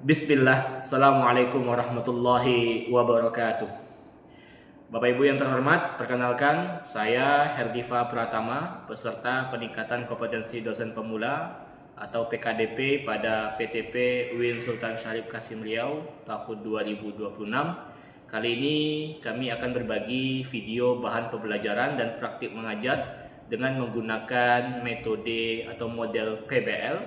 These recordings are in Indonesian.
Bismillah, Assalamualaikum warahmatullahi wabarakatuh. Bapak Ibu yang terhormat, perkenalkan saya Herdiva Pratama, peserta peningkatan kompetensi dosen pemula atau PKDP pada PTP UIN Sultan Syarif Kasim Riau tahun 2026. Kali ini kami akan berbagi video bahan pembelajaran dan praktik mengajar dengan menggunakan metode atau model PBL,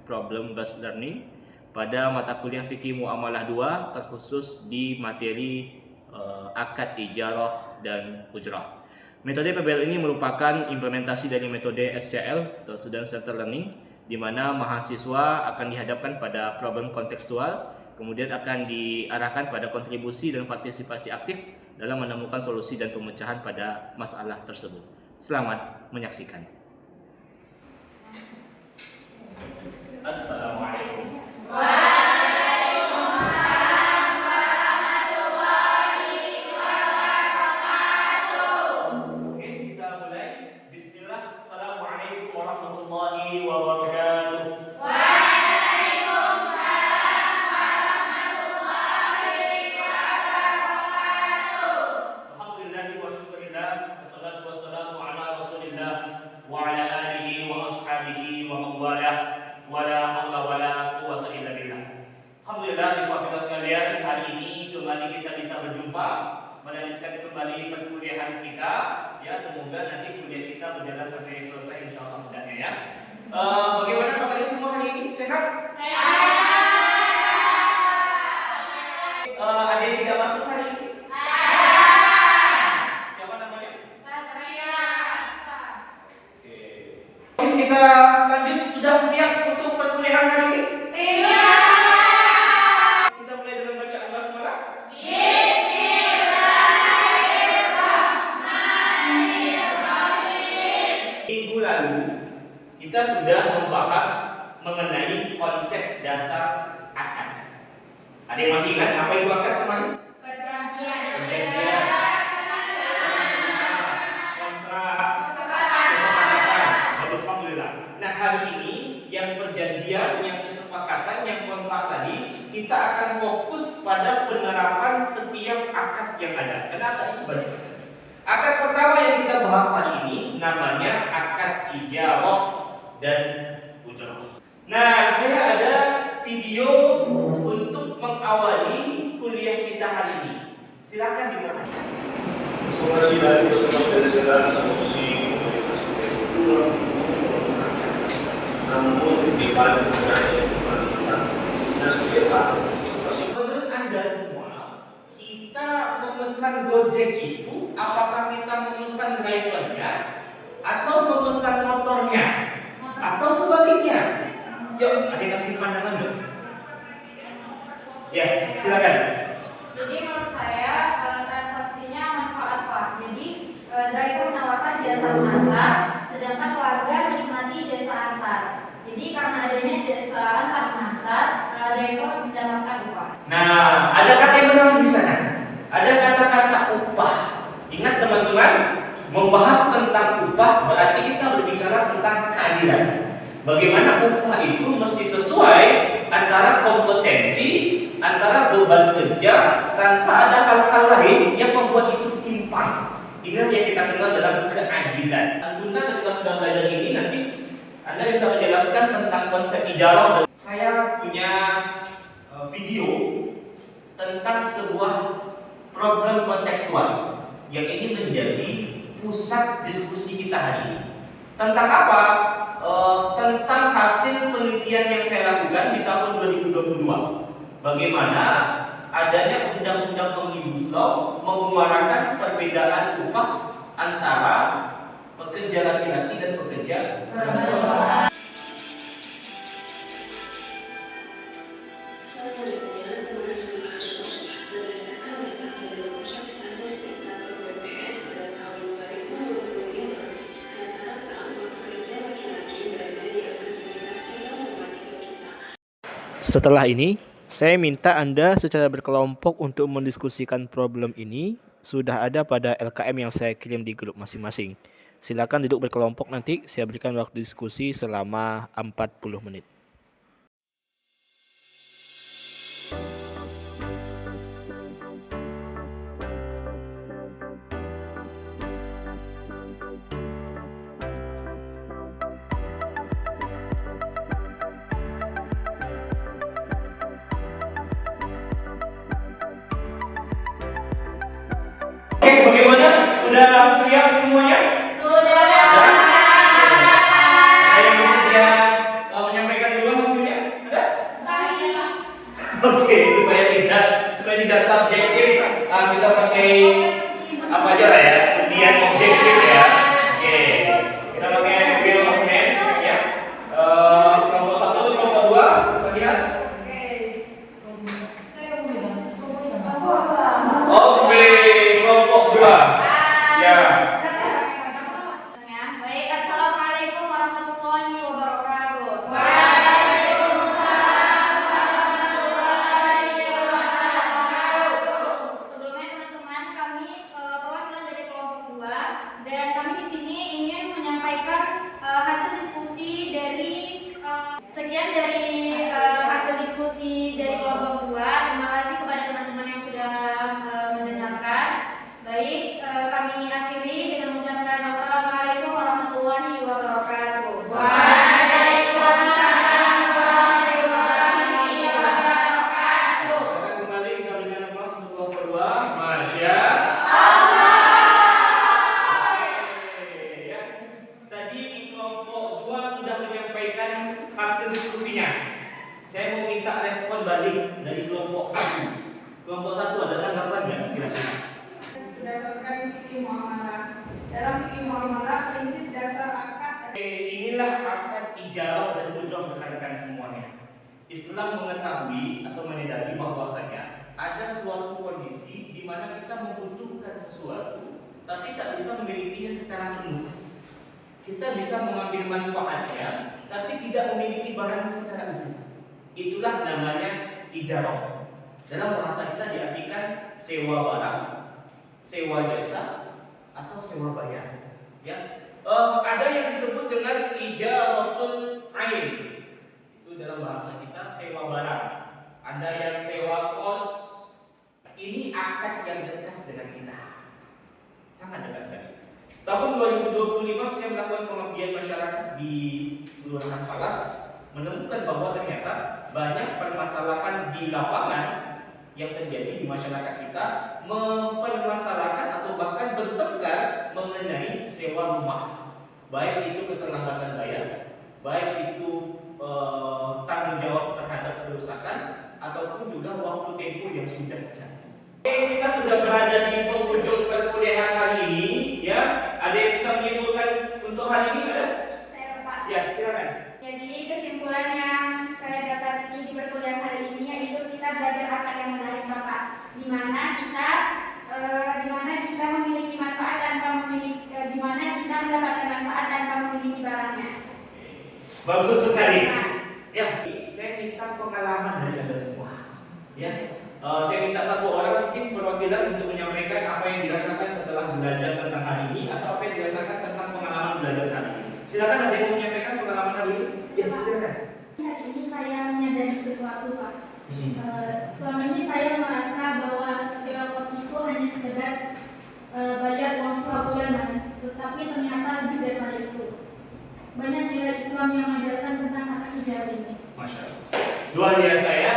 Problem Based Learning, pada mata kuliah Fikih Muamalah 2 terkhusus di materi akad ijarah dan ujrah. Metode PBL ini merupakan implementasi dari metode SCL atau Student Centered Learning, di mana mahasiswa akan dihadapkan pada problem kontekstual, kemudian akan diarahkan pada kontribusi dan partisipasi aktif dalam menemukan solusi dan pemecahan pada masalah tersebut. Selamat menyaksikan. Assalamualaikum. Waalaikumsalam warahmatullahi wabarakatuh. Oke, kita mulai. Bismillah. Assalamualaikum warahmatullahi wabarakatuh. Waalaikumsalam warahmatullahi wabarakatuh. Alhamdulillah wa syukurillah, wassalatu wassalamu ala rasulillah wa ala alihi wa ashabihi wa mawalah, wa la hawla wa la quwwata illa billah. Alhamdulillah, ikhwah sekalian, hari ini kembali kita bisa berjumpa, melanjutkan kembali perkuliahan kita. Ya, semoga nanti kuliah kita berjalan sampai selesai insyaallah mudahnya ya. Bagaimana kabarnya semua hari ini? Sehat? Ada yang tidak masuk hari ini? Siapa namanya? Oke. Kita lanjut, sudah siap untuk perkuliahan hari ini? Kita mulai dengan bacaan basmalah. Minggu lalu kita sudah membahas mengenai konsep dasar akad. Ada yang masih ingat apa itu akad kemarin? Perjanjian, kontrak, kesepakatan. Bagus, alhamdulillah. Nah, hari ini yang perjanjian, yang kesepakatan, yang kontrak tadi, kita akan fokus pada penerapan setiap akad yang ada. Karena akad itu banyak. Akad pertama yang kita bahas hari ini namanya akad ijarah dan ujrah. Nah, saya ada video untuk mengawali kuliah kita hari ini. Silakan dimulai. Solusi dari kesenjangan solusi namun dibalik dari Menurut Anda semua, kita memesan Gojek itu apakah kita memesan drivernya atau memesan motornya atau sebaliknya? Yuk, ada yang kasih pandangan dong. Ya, silakan. Jadi menurut saya transaksinya manfaat Pak. Jadi driver menawarkan jasa mengantar, sedangkan warga menikmati jasa antar. Jadi karena adanya jasa antar mengantar, driver mendapatkan upah. Nah, ada kata yang menarik di sana. Ada kata-kata upah. Ingat teman-teman, membahas tentang upah berarti kita berbicara tentang keadilan. Bagaimana upah itu mesti sesuai antara kompetensi, antara beban kerja, tanpa ada hal-hal lain yang membuat itu timpang. Inilah yang kita kenal dalam keadilan. Tentunya ketika sudah belajar ini nanti Anda bisa menjelaskan tentang konsep ijarah. Saya punya video tentang sebuah problem kontekstual yang ini menjadi pusat diskusi kita hari ini. Tentang apa? Tentang hasil penelitian yang saya lakukan di tahun 2022. Bagaimana adanya undang-undang Omnibus Law memuarakan perbedaan upah antara pekerja laki-laki dan pekerja perempuan. Selanjutnya, berdasarkan kasus berdasarkan data dari Pusat Statistik atau BPS pada tahun 2025, rata-rata upah pekerja laki-laki berada di angka sekitar 3,3 juta. Setelah ini, saya minta Anda secara berkelompok untuk mendiskusikan problem ini. Sudah ada pada LKM yang saya kirim di grup masing-masing. Silakan duduk berkelompok nanti, saya berikan waktu diskusi selama 40 menit. Oke, bagaimana? Sudah siap semuanya? Sudah. Ada yang bersedia menyampaikan duluan hasilnya? Ada? Oke, supaya tidak subjektif, kita pakai apa aja lah ya, undian objektif ya. Oke, kita pakai wheel of names ya. Kelompok 1, kelompok 2, kita lihat. Oke, kelompok 2. Ya. Baik, assalamualaikum warahmatullahi wabarakatuh. Sebelumnya teman-teman, kami perwakilan dari kelompok 2 dan kami di sini ingin menyampaikan hasil diskusi dari sekian dari hasil diskusi dari kelompok 2. Terima kasih kepada teman-teman yang sudah mendengarkan. Baik, kami akhiri dengan mengucapkan wassalamualaikum warahmatullahi wabarakatuh. Akan kembali kita berikan aplaus untuk kelompok 2. Masya Oke, ya. Tadi kelompok 2 sudah menyampaikan hasil diskusinya. Saya mau minta respon balik dari kelompok 1. Kelompok 1 ada tanggapan nggak kira-kira? Berdasarkan fikih muamalah. Dalam fikih muamalah, prinsip dasar akad Oke, inilah akad ijarah dan ujrah rekan-rekan semuanya. Islam mengetahui atau menyadari bahwasanya ada suatu kondisi di mana kita membutuhkan sesuatu tapi tak bisa memilikinya secara penuh. Kita bisa mengambil manfaatnya tapi tidak memiliki barangnya secara utuh. Itulah namanya ijarah. Dalam bahasa kita diartikan sewa barang, sewa jasa, atau sewa bayar. Ya, ada yang disebut dengan ijaratul ain. Itu dalam bahasa kita sewa barang. Ada yang sewa kos. Ini akad yang dekat dengan kita, sangat dekat sekali. Tahun 2025 saya melakukan pengabdian masyarakat di Kelurahan Falas, menemukan bahwa ternyata banyak permasalahan di lapangan yang terjadi di masyarakat kita mempermasalahkan atau bahkan bertengkar mengenai sewa rumah, baik itu keterlambatan bayar, baik itu tanggung jawab terhadap kerusakan ataupun juga waktu tempo yang sudah jatuh. Kita sudah berada di penghujung perkuliahan hari ini, ya. Ada yang bisa menyimpulkan untuk hari ini? Ada? Saya Pak. Ya, silakan. Jadi kesimpulan yang saya dapati di perkuliahan hari ini yaitu kita belajar akad yang menarik Bapak, di mana kita memiliki manfaat tanpa memiliki, di mana kita mendapatkan manfaat tanpa memiliki barangnya. Bagus sekali. Ya, saya minta pengalaman dari Anda semua. Ya, saya minta satu orang mungkin perwakilan untuk menyampaikan apa yang dirasakan setelah belajar tentang hari ini atau apa yang dirasakan tentang pengalaman belajar hari ini. Silakan, ada yang mau menyampaikan pengalaman hari ini? Ya, silakan. Hari ini saya menyadari sesuatu Pak. Selama ini saya merasa bahwa sewa kos itu hanya sekedar bayar uang sewa bulanan, tetapi ternyata lebih daripada itu. Banyak nilai Islam yang mengajarkan tentang hak ijarah ini. Masya Allah. Luar biasa ya.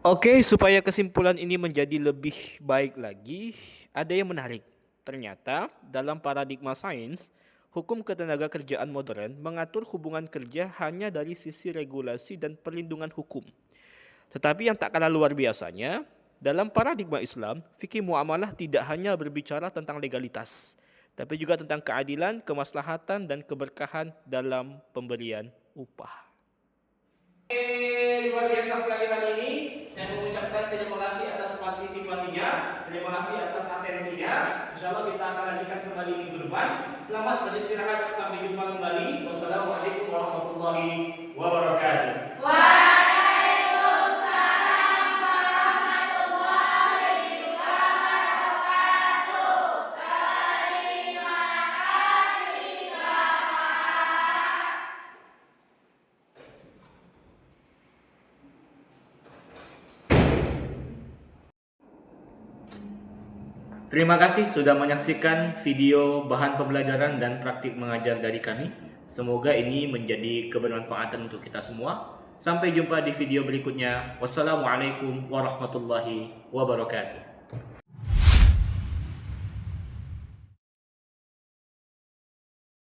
Oke, supaya kesimpulan ini menjadi lebih baik lagi, ada yang menarik. Ternyata dalam paradigma sains, hukum ketenagakerjaan modern mengatur hubungan kerja hanya dari sisi regulasi dan perlindungan hukum. Tetapi yang tak kalah luar biasanya, dalam paradigma Islam, fikih muamalah tidak hanya berbicara tentang legalitas, tapi juga tentang keadilan, kemaslahatan, dan keberkahan dalam pemberian upah. Luar biasa sekali hari ini. Saya mengucapkan terima kasih atas partisipasinya, terima kasih atas atensinya. Insya Allah kita akan lanjutkan kembali minggu depan. Selamat beristirahat, sampai jumpa kembali. Wassalamualaikum warahmatullahi wabarakatuh. Terima kasih sudah menyaksikan video bahan pembelajaran dan praktik mengajar dari kami. Semoga ini menjadi kebermanfaatan untuk kita semua. Sampai jumpa di video berikutnya. Wassalamualaikum warahmatullahi wabarakatuh.